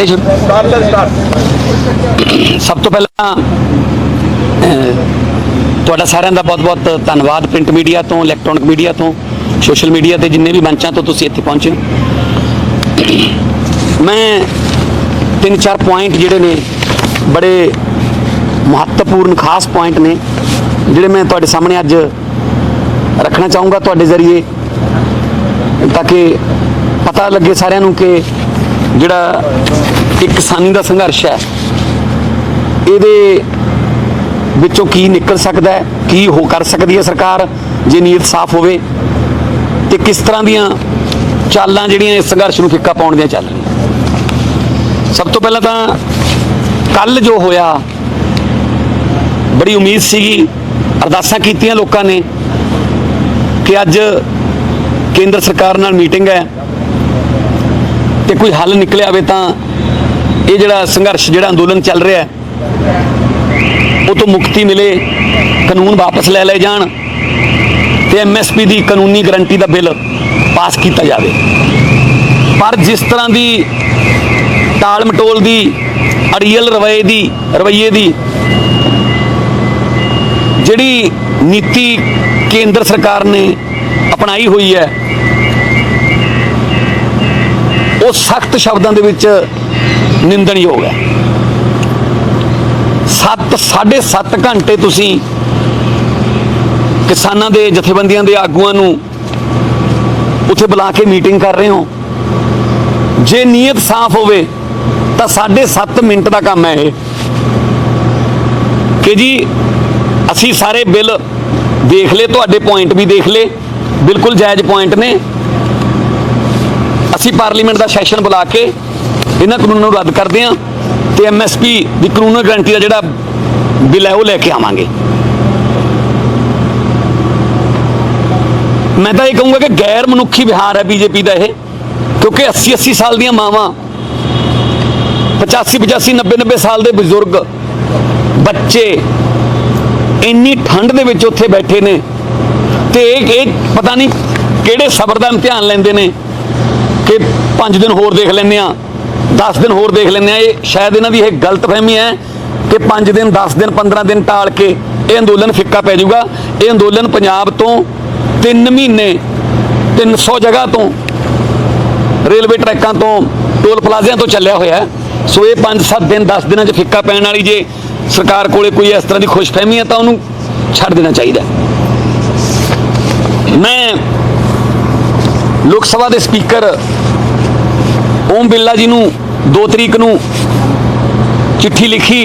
करें शुरू। सब तो पहला तुहाडा सारिਆਂ ਦਾ बहुत-बहुत धन्यवाद प्रिंट मीडिया तो इलैक्ट्रॉनिक मीडिया तो सोशल मीडिया के जिन्ने भी मंचां तो तुसीं इत्थे पहुंचे हो। मैं 3-4 पॉइंट जिहड़े ने बड़े महत्वपूर्ण खास पॉइंट ने जिहड़े मैं तुहाडे सामने अज रखना चाहूँगा तुहाडे जरिए, ताकि पता लगे सारिਆਂ ਨੂੰ कि जिहड़ा एक किसानी का संघर्ष है ਇਹਦੇ ਵਿੱਚੋਂ ਕੀ निकल सकता है, की हो कर सकती है सरकार जे नीयत साफ होवे ते किस तरह दीयां चालां जिहड़ियां इस संघर्ष नूं फिक्का पाउण दीयां चल रहीआं। सब तो पहला तां कल जो होया बड़ी उम्मीद सीगी, अरदासां कीतियां लोकां ने कि अज केंद्र सरकार नाल मीटिंग है ते कोई हल निकले आवे तां ये जिहड़ा संघर्ष जिहड़ा अंदोलन चल रहा है वो तो मुक्ति मिले, कानून वापस ले ले जान ते MSP की कानूनी गारंटी का बिल पास किया जाए। पर जिस तरह की टाल मटोल की अड़ीअल रवैये की जिहड़ी नीति केंद्र सरकार ने अपनाई हुई है वो सख्त शब्दों के विच निंदणयोग है। 7.5 घंटे तुसी किसानां दे जथेबंदियां दे आगूआं नूं उत्थे बुला के मीटिंग कर रहे हो। जे नीयत साफ होवे तां 7.5 मिनट का काम है कि जी असी सारे बिल देख ले, तुहाडे पॉइंट भी देख ले, बिल्कुल जायज़ पॉइंट ने। असी पार्लीमेंट का सैशन बुला के इन्हां कानूनां नूं रद्द करदे हां ते MSP की कानूनी गारंटी का जिहड़ा बिल है वो लैके आवांगे। मैं तो ये कहूँगा कि गैर मनुखी विहार है BJP का यह, क्योंकि 80-80 साल दी मावां, 85-85 90-90 साल के बजुर्ग बच्चे इन्नी ठंड दे विच उत्थे बैठे ने ते एक पता नहीं किहड़े सबर का इम्तिहान लेंदे ने कि 5 दिन होर देख लैंदे आ, 10 दिन होर देख लें। ये शायद इन्हां दी एक गलत फहमी है कि 5 दिन 10 दिन 15 दिन टाल के ये अंदोलन फिक्का पै जाऊगा। ये अंदोलन पंजाब तो 3 महीने 300 जगह तो रेलवे ट्रैकों तो टोल प्लाजिया तो चलिया होया है। सो ये 5-7 दिन 10 दिन फिक्का पैण वाली जे सरकार कोले कोई इस तरह की खुशफहमी है तो उन्होंने छड्ड देना चाहिए। मैं लोक सभा के स्पीकर ओम बिरला जी नूं 2 तरीक नूं चिट्ठी लिखी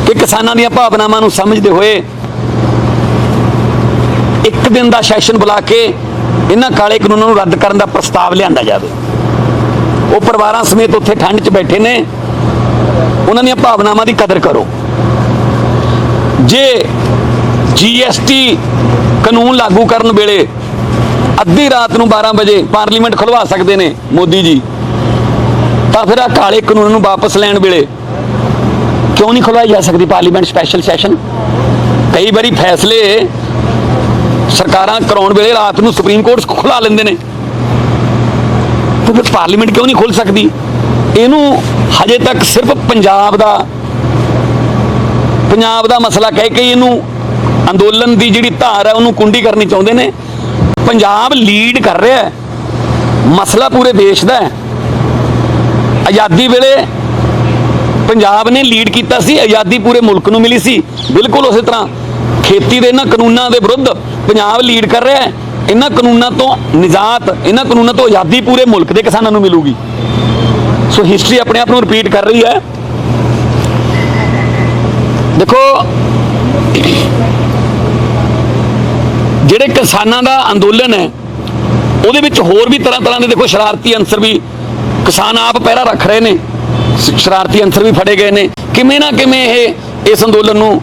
कि किसानां दीयां भावनावां नूं समझदे होए 1 दिन का सैशन बुला के इन्हां काले कानूनां नूं रद्द करन दा प्रस्ताव लिआंदा जावे। वो परिवारां समेत उत्थे ठंड च बैठे ने, उन्हां दीयां भावनावां दी कदर करो। जे GST कानून लागू करन वेले अद्धी रात नूं 12 बजे पार्लीमेंट खुलवा सकते हैं मोदी जी, तो फिर आ काले कानून वापस लैण वेले क्यों नहीं खुलवाई जा सकती पार्लीमेंट स्पैशल सैशन? कई बारी फैसले सरकारां कराउण वेले रात नूं सुप्रीम कोर्ट खुला लेंदे ने, तो फिर पार्लीमेंट क्यों नहीं खुल सकती? इनू हजे तक सिर्फ पंजाब दा मसला कह के इनू अंदोलन की जिहड़ी धार है उन्होंने कुंडी करनी चाहते हैं। पंजाब लीड कर रहा है, मसला पूरे देश का है। आज़ादी वेले पंजाब ने लीड किया सी, आज़ादी पूरे मुल्क नूं मिली सी। बिल्कुल उस तरह खेती के इन्हां कानूनां दे विरुद्ध पंजाब लीड कर रहा है। इन्हां कानूनां तो निजात, इन्हां कानूनां तो आज़ादी पूरे मुल्क के किसानों नूं मिलूगी। सो हिस्टरी अपने आप नूं रिपीट कर रही है। देखो जिहड़े किसानां दा अंदोलन है उहदे विच होर भी तरह तरह के देखो शरारती अंसर भी किसान आप पहरा रख रहे हैं, शरारती अंसर भी फड़े गए हैं। किवें ना किवें इस अंदोलन नूं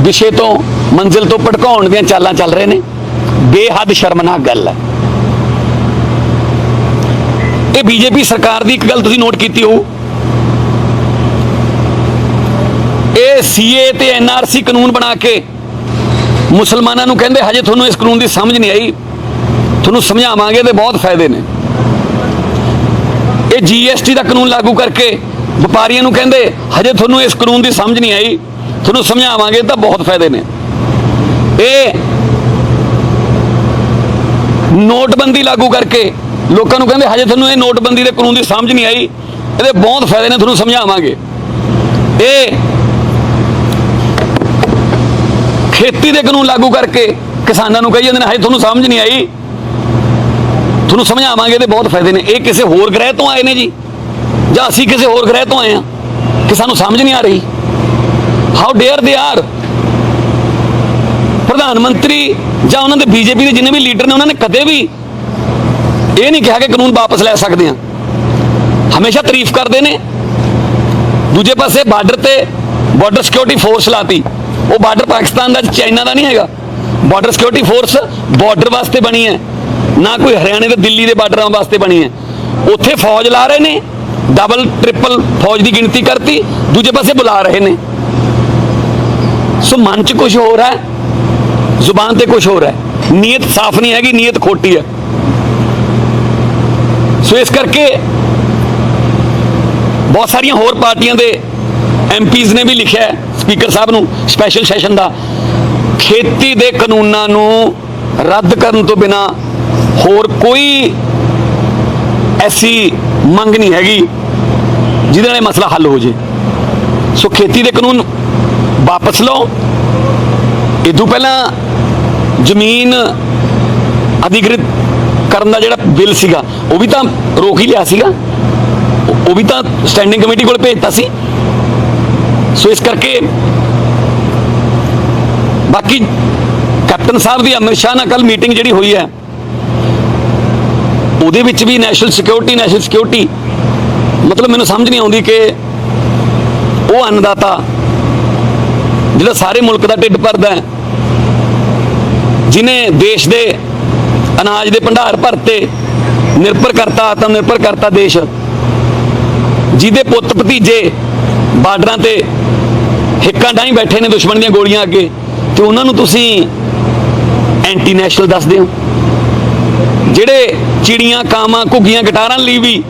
विषे तो मंजिल तो भटकाउण दीयां चालां चल रहे हैं। बेहद शर्मनाक गल है। ये BJP सरकार की एक गल तुसीं नोट की हो, ये CA ते NRC कानून बना के मुसलमानों नूं कहंदे हजे तुहानूं इस कानून की समझ नहीं आई, तुहानूं समझावांगे तो बहुत फायदे ने। ਇਹ GST ਦਾ ਕਾਨੂੰਨ ਲਾਗੂ ਕਰਕੇ ਵਪਾਰੀਆਂ ਨੂੰ ਕਹਿੰਦੇ ਹਜੇ ਤੁਹਾਨੂੰ ਇਸ ਕਾਨੂੰਨ ਦੀ ਸਮਝ ਨਹੀਂ ਆਈ, ਤੁਹਾਨੂੰ ਸਮਝਾਵਾਂਗੇ ਤਾਂ ਬਹੁਤ ਫਾਇਦੇ ਨੇ। ਇਹ ਨੋਟਬੰਦੀ ਲਾਗੂ ਕਰਕੇ ਲੋਕਾਂ ਨੂੰ ਕਹਿੰਦੇ ਹਜੇ ਤੁਹਾਨੂੰ ਇਹ ਨੋਟਬੰਦੀ ਦੇ ਕਾਨੂੰਨ ਦੀ ਸਮਝ ਨਹੀਂ ਆਈ, ਇਹਦੇ ਬਹੁਤ ਫਾਇਦੇ ਨੇ, ਤੁਹਾਨੂੰ ਸਮਝਾਵਾਂਗੇ। ਇਹ ਖੇਤੀ ਦੇ ਕਾਨੂੰਨ ਲਾਗੂ ਕਰਕੇ ਕਿਸਾਨਾਂ ਨੂੰ ਕਹੀ ਜਾਂਦੇ ਨੇ ਹਜੇ ਤੁਹਾਨੂੰ ਸਮਝ ਨਹੀਂ ਆਈ, ਤੁਹਾਨੂੰ ਸਮਝਾਵਾਂਗੇ, ਇਹਦੇ ਬਹੁਤ ਫਾਇਦੇ ਨੇ। ਇਹ ਕਿਸੇ ਹੋਰ ਗ੍ਰਹਿ ਤੋਂ ਆਏ ਨੇ ਜੀ, ਜਾਂ ਅਸੀਂ ਕਿਸੇ ਹੋਰ ਗ੍ਰਹਿ ਤੋਂ ਆਏ ਹਾਂ ਕਿ ਸਾਨੂੰ ਸਮਝ ਨਹੀਂ ਆ ਰਹੀ? How dare they are. ਪ੍ਰਧਾਨ ਮੰਤਰੀ ਜਾਂ ਉਹਨਾਂ ਦੇ BJP ਦੇ ਜਿੰਨੇ ਵੀ ਲੀਡਰ ਨੇ, ਉਹਨਾਂ ਨੇ ਕਦੇ ਵੀ ਇਹ ਨਹੀਂ ਕਿਹਾ ਕਿ ਕਾਨੂੰਨ ਵਾਪਸ ਲੈ ਸਕਦੇ ਹਾਂ, ਹਮੇਸ਼ਾ ਤਾਰੀਫ ਕਰਦੇ ਨੇ। ਦੂਜੇ ਪਾਸੇ ਬਾਰਡਰ ਤੇ ਬਾਰਡਰ ਸਿਕਿਉਰਿਟੀ ਫੋਰਸ ਲਾਤੀ, ਉਹ ਬਾਰਡਰ ਪਾਕਿਸਤਾਨ ਦਾ, ਚਾਈਨਾ ਦਾ ਨਹੀਂ ਹੈਗਾ। ਬਾਰਡਰ ਸਿਕਿਉਰਿਟੀ ਫੋਰਸ ਬਾਰਡਰ ਵਾਸਤੇ ਬਣੀ ਹੈ, ਨਾ ਕੋਈ ਹਰਿਆਣੇ ਤੇ ਦਿੱਲੀ ਦੇ ਬਾਰਡਰਾਂ ਵਾਸਤੇ ਬਣੀ ਹੈ। ਉੱਥੇ ਫੌਜ ਲਾ ਰਹੇ ਨੇ, ਡਬਲ ਟ੍ਰਿਪਲ ਫੌਜ ਦੀ ਗਿਣਤੀ ਕਰਤੀ, ਦੂਜੇ ਪਾਸੇ ਬੁਲਾ ਰਹੇ ਨੇ। ਸੋ ਮਨ 'ਚ ਕੁਝ ਹੋਰ ਹੈ, ਜ਼ੁਬਾਨ ਤੇ ਕੁਝ ਹੋਰ ਹੈ, ਨੀਅਤ ਸਾਫ਼ ਨਹੀਂ ਹੈਗੀ, ਨੀਅਤ ਖੋਟੀ ਹੈ। ਸੋ ਇਸ ਕਰਕੇ ਬਹੁਤ ਸਾਰੀਆਂ ਹੋਰ ਪਾਰਟੀਆਂ ਦੇ MPs ਨੇ ਵੀ ਲਿਖਿਆ ਸਪੀਕਰ ਸਾਹਿਬ ਨੂੰ ਸਪੈਸ਼ਲ ਸੈਸ਼ਨ ਦਾ, ਖੇਤੀ ਦੇ ਕਾਨੂੰਨਾਂ ਨੂੰ ਰੱਦ ਕਰਨ ਤੋਂ ਬਿਨਾਂ ਹੋਰ ਕੋਈ ਐਸੀ ਮੰਗ ਨਹੀਂ ਹੈਗੀ ਜਿਹਦੇ ਨਾਲ ਇਹ ਮਸਲਾ ਹੱਲ ਹੋ ਜੇ। ਸੋ ਖੇਤੀ ਦੇ ਕਾਨੂੰਨ ਵਾਪਸ ਲਓ। ਇਦੋਂ ਪਹਿਲਾਂ ਜ਼ਮੀਨ ਅਧਿਕ੍ਰਿਤ ਕਰਨ ਦਾ ਜਿਹੜਾ ਬਿੱਲ ਸੀਗਾ ਉਹ ਵੀ ਤਾਂ ਰੋਕ ਹੀ ਲਿਆ ਸੀਗਾ, ਉਹ ਵੀ ਤਾਂ ਸਟੈਂਡਿੰਗ ਕਮੇਟੀ ਕੋਲ ਭੇਜਤਾ ਸੀ। ਸੋ ਇਸ ਕਰਕੇ ਬਾਕੀ ਕੈਪਟਨ ਸਾਹਿਬ ਦੀ ਅਮਿਤ ਸ਼ਾਹ ਨਾਲ ਕੱਲ ਮੀਟਿੰਗ ਜਿਹੜੀ ਹੋਈ ਹੈ, ਉਹਦੇ ਵਿੱਚ ਵੀ ਨੈਸ਼ਨਲ ਸਿਕਿਉਰਿਟੀ ਮਤਲਬ ਮੈਨੂੰ ਸਮਝ ਨਹੀਂ ਆਉਂਦੀ ਕਿ ਉਹ ਅੰਨਦਾਤਾ ਜਿਹੜਾ ਸਾਰੇ ਮੁਲਕ ਦਾ ਢਿੱਡ ਭਰਦਾ ਹੈ, ਜਿਹਨੇ ਦੇਸ਼ ਦੇ ਅਨਾਜ ਦੇ ਭੰਡਾਰ ਭਰਤੇ, ਆਤਮ ਨਿਰਭਰ ਕਰਤਾ ਦੇਸ਼, ਜਿਹਦੇ ਪੁੱਤ ਭਤੀਜੇ ਬਾਰਡਰਾਂ ਤੇ ਹਿੱਕਾਂ ਡਾਹੀਂ ਬੈਠੇ ਨੇ ਦੁਸ਼ਮਣ ਦੀਆਂ ਗੋਲੀਆਂ ਅੱਗੇ, ਤੇ ਉਹਨਾਂ ਨੂੰ ਤੁਸੀਂ ਐਂਟੀ ਨੈਸ਼ਨਲ ਦੱਸਦੇ ਹੋ। ਜਿਹੜੇ ਚਿੜੀਆਂ, ਕਾਵਾਂ, ਘੁੱਗੀਆਂ, ਗਟਾਰਾਂ ਲਈ ਵੀ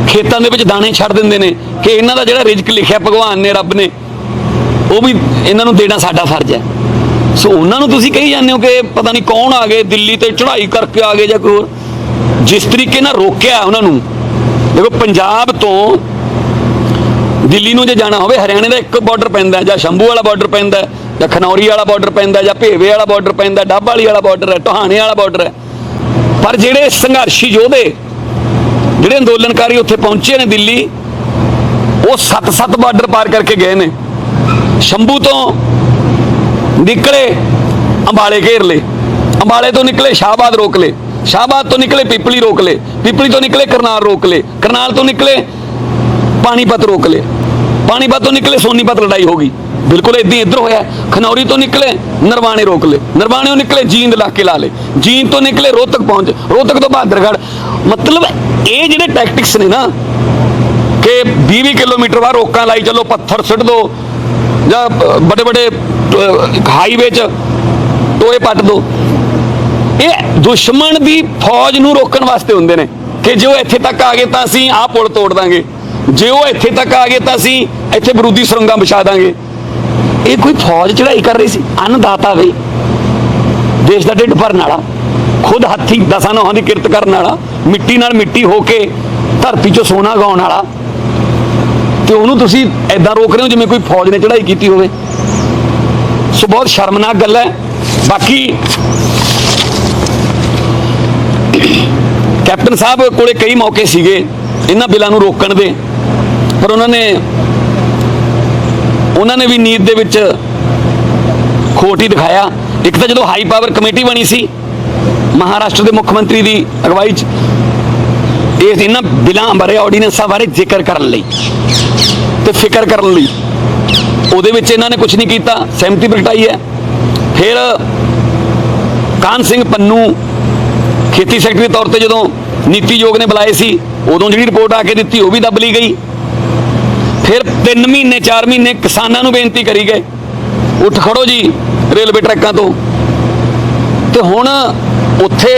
ਖੇਤਾਂ ਦੇ ਵਿੱਚ ਦਾਣੇ ਛੱਡ ਦਿੰਦੇ ਨੇ ਕਿ ਇਹਨਾਂ ਦਾ ਜਿਹੜਾ ਰਿਜ਼ਕ ਲਿਖਿਆ ਭਗਵਾਨ ਨੇ, ਰੱਬ ਨੇ, ਉਹ ਵੀ ਇਹਨਾਂ ਨੂੰ ਦੇਣਾ ਸਾਡਾ ਫਰਜ਼ ਹੈ। ਸੋ ਉਹਨਾਂ ਨੂੰ ਤੁਸੀਂ ਕਹੀ ਜਾਂਦੇ ਹੋ ਕਿ ਪਤਾ ਨਹੀਂ ਕੌਣ ਆ ਗਏ, ਦਿੱਲੀ ਤੇ ਚੜ੍ਹਾਈ ਕਰਕੇ ਆ ਗਏ ਜਾਂ ਕੋਈ ਹੋਰ। ਜਿਸ ਤਰੀਕੇ ਨਾਲ ਰੋਕਿਆ ਉਹਨਾਂ ਨੂੰ, ਦੇਖੋ ਪੰਜਾਬ ਤੋਂ ਦਿੱਲੀ ਨੂੰ ਜੇ ਜਾਣਾ ਹੋਵੇ, ਹਰਿਆਣੇ ਦਾ ਇੱਕ ਬਾਰਡਰ ਪੈਂਦਾ, ਜਾਂ ਸ਼ੰਭੂ ਵਾਲਾ ਬਾਰਡਰ ਪੈਂਦਾ, ਜਾਂ ਖਨੌਰੀ ਵਾਲਾ ਬਾਰਡਰ ਪੈਂਦਾ, ਜਾਂ ਭੇਵੇ ਵਾਲਾ ਬਾਰਡਰ ਪੈਂਦਾ, ਡੱਬਵਾਲੀ ਵਾਲਾ ਬਾਰਡਰ ਹੈ, ਟੋਹਾਣੇ ਵਾਲਾ ਬਾਰਡਰ ਹੈ। ਪਰ ਜਿਹੜੇ ਸੰਘਰਸ਼ੀ ਯੋਧੇ, ਜਿਹੜੇ ਅੰਦੋਲਨਕਾਰੀ ਉੱਥੇ ਪਹੁੰਚੇ ਨੇ ਦਿੱਲੀ, ਉਹ 7 ਬਾਰਡਰ ਪਾਰ ਕਰਕੇ ਗਏ ਨੇ। ਸ਼ੰਭੂ ਤੋਂ ਨਿਕਲੇ ਅੰਬਾਲੇ ਘੇਰ ਲਏ, ਅੰਬਾਲੇ ਤੋਂ ਨਿਕਲੇ ਸ਼ਾਹਬਾਦ ਰੋਕ ਲਏ, ਸ਼ਾਹਬਾਦ ਤੋਂ ਨਿਕਲੇ ਪਿਪਲੀ ਰੋਕ ਲਏ, ਪਿਪਲੀ ਤੋਂ ਨਿਕਲੇ ਕਰਨਾਲ ਰੋਕ ਲਏ, ਕਰਨਾਲ ਤੋਂ ਨਿਕਲੇ ਪਾਣੀਪਤ ਰੋਕ ਲਏ, ਪਾਣੀਪਤ ਤੋਂ ਨਿਕਲੇ ਸੋਨੀਪਤ ਲੜਾਈ ਹੋ ਗਈ। ਬਿਲਕੁਲ ਇਦਾਂ ਇੱਧਰ ਹੋਇਆ। ਖਨੌਰੀ ਤੋਂ ਨਿਕਲੇ ਨਰਵਾਣੇ ਰੋਕ ਲਏ, ਨਰਵਾਣਿਓਂ ਨਿਕਲੇ ਜੀਂਦ ਇਲਾਕੇ ਲਾ ਲਏ, ਜੀਂਦ ਤੋਂ ਨਿਕਲੇ ਰੋਹਤਕ ਪਹੁੰਚ, ਰੋਹਤਕ ਤੋਂ ਬਹਾਦਰਗੜ੍ਹ। ਮਤਲਬ ਇਹ ਜਿਹੜੇ ਟੈਕਟਿਕਸ ਨੇ ਨਾ ਕਿ 20 ਕਿਲੋਮੀਟਰ ਬਾਅਦ ਰੋਕਾਂ ਲਾਈ ਚੱਲੋ, ਪੱਥਰ ਸੁੱਟ ਦੋ, ਜਾਂ ਵੱਡੇ ਹਾਈਵੇ 'ਚ ਟੋਏ ਪੱਟ ਦੋ, ਇਹ ਦੁਸ਼ਮਣ ਦੀ ਫੌਜ ਨੂੰ ਰੋਕਣ ਵਾਸਤੇ ਹੁੰਦੇ ਨੇ ਕਿ ਜੇ ਉਹ ਇੱਥੇ ਤੱਕ ਆ ਗਏ ਤਾਂ ਅਸੀਂ ਆਹ ਪੁਲ ਤੋੜ ਦਾਂਗੇ, ਜੇ ਉਹ ਇੱਥੇ ਤੱਕ ਆ ਗਏ ਤਾਂ ਅਸੀਂ ਇੱਥੇ ਬਰੂਦੀ ਸੁਰੰਗਾਂ ਵਿਛਾ ਦਾਂਗੇ। ਇਹ ਕੋਈ ਫੌਜ ਚੜ੍ਹਾਈ ਕਰ ਰਹੀ ਸੀ? ਅੰਨਦਾਤਾ ਬਈ, ਦੇਸ਼ ਦਾ ਢਿੱਡ ਭਰਨ ਵਾਲਾ, ਖੁਦ ਹੱਥੀਂ 10 ਨੌਹਾਂ ਦੀ ਕਿਰਤ ਕਰਨ ਵਾਲਾ, ਮਿੱਟੀ ਨਾਲ ਮਿੱਟੀ ਹੋ ਕੇ ਧਰਤੀ 'ਚੋਂ ਸੋਨਾ ਗਾਉਣ ਵਾਲਾ, ਤੇ ਉਹਨੂੰ ਤੁਸੀਂ ਐਦਾਂ ਰੋਕ ਰਹੇ ਹੋ ਜਿਵੇਂ ਕੋਈ ਫੌਜ ਨੇ ਚੜ੍ਹਾਈ ਕੀਤੀ ਹੋਵੇ। ਸੋ ਬਹੁਤ ਸ਼ਰਮਨਾਕ ਗੱਲ ਹੈ। ਬਾਕੀ ਕੈਪਟਨ ਸਾਹਿਬ ਕੋਲੇ ਕਈ ਮੌਕੇ ਸੀਗੇ ਇਹਨਾਂ ਬਿੱਲਾਂ ਨੂੰ ਰੋਕਣ ਦੇ, ਪਰ ਉਹਨਾਂ ਨੇ ਵੀ ਨੀਤ ਦੇ ਵਿੱਚ ਖੋਟ ਹੀ ਦਿਖਾਇਆ। ਇੱਕ ਤਾਂ ਜਦੋਂ ਹਾਈ ਪਾਵਰ ਕਮੇਟੀ ਬਣੀ ਸੀ ਮਹਾਰਾਸ਼ਟਰ ਦੇ ਮੁੱਖ ਮੰਤਰੀ ਦੀ ਅਗਵਾਈ 'ਚ, ਇਹ ਇਹਨਾਂ ਬਿੱਲਾਂ ਬਾਰੇ, ਆਰਡੀਨੈਂਸਾਂ ਬਾਰੇ ਜ਼ਿਕਰ ਕਰਨ ਲਈ ਤੇ ਫਿਕਰ ਕਰਨ ਲਈ, ਉਹਦੇ ਵਿੱਚ ਇਹਨਾਂ ਨੇ ਕੁਝ ਨਹੀਂ ਕੀਤਾ, ਸਹਿਮਤੀ ਪ੍ਰਗਟਾਈ ਹੈ। ਫਿਰ ਕਾਹਨ ਸਿੰਘ ਪੰਨੂ ਖੇਤੀ ਸੈਕਟਰੀ ਦੇ ਤੌਰ ਤੇ ਜਦੋਂ ਨੀਤੀ ਆਯੋਗ ਨੇ ਬੁਲਾਏ ਸੀ, ਉਦੋਂ ਜਿਹੜੀ ਰਿਪੋਰਟ ਆ ਕੇ ਦਿੱਤੀ ਉਹ ਵੀ ਦੱਬ ਲਈ ਗਈ। ਫਿਰ 3 ਮਹੀਨੇ 4 ਮਹੀਨੇ ਕਿਸਾਨਾਂ ਨੂੰ ਬੇਨਤੀ ਕਰੀ ਗਏ, ਉੱਠ ਖੜੋ ਜੀ ਰੇਲਵੇ ਟਰੈਕਾਂ ਤੋਂ, ਤੇ ਹੁਣ ਉੱਥੇ